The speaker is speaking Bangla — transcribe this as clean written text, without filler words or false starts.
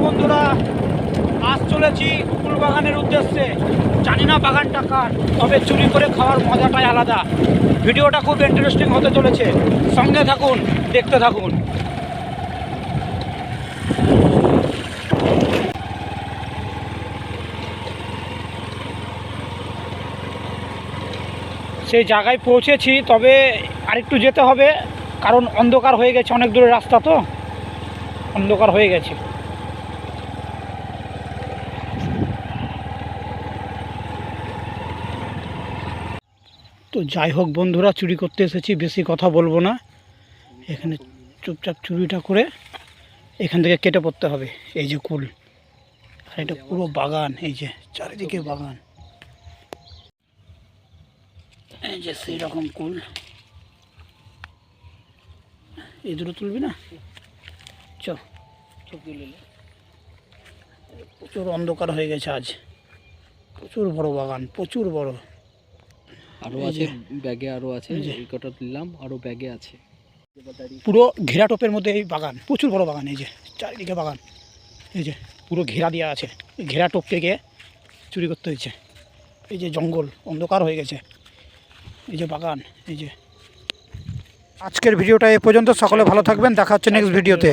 বন্ধুরা, আজ চলেছি কুল বাগানের উদ্দেশ্যে। জানি না বাগানটা কার, তবে চুরি করে খাওয়ার মজাটাই আলাদা। ভিডিওটা খুব ইন্টারেস্টিং হতে চলেছে, সঙ্গে থাকুন, দেখতে থাকুন। সেই জায়গায় পৌঁছেছি, তবে আরেকটু যেতে হবে, কারণ অন্ধকার হয়ে গেছে। অনেক দূরের রাস্তা তো অন্ধকার হয়ে গেছে। তো যাই হোক বন্ধুরা, চুরি করতে এসেছি, বেশি কথা বলবো না। এখানে চুপচাপ চুরিটা করে এখান থেকে কেটে পড়তে হবে। এই যে কুল, আর এটা পুরো বাগান, এই যে চারিদিকে বাগান, এই যে সেই রকম কুল। এই দুটো তুলবি না? প্রচুর অন্ধকার হয়ে গেছে আজ, প্রচুর বড় বাগান, প্রচুর বড়। আরো আছে ব্যাগে, আরো আছে, এই কটা দিলাম, আরো ব্যাগে আছে। পুরো ঘেরা টোপের মধ্যে এই বাগান, প্রচুর বড় বাগান। এই যে চারিদিকে বাগান, এই যে পুরো ঘেরা দেওয়া আছে। এই ঘেরা টোপ থেকে চুরি করতে হয়েছে। এই যে জঙ্গল, অন্ধকার হয়ে গেছে, এই যে বাগান। এই যে আজকের ভিডিওটা এ পর্যন্ত। সকলে ভালো থাকবেন, দেখা হচ্ছে নেক্সট ভিডিওতে।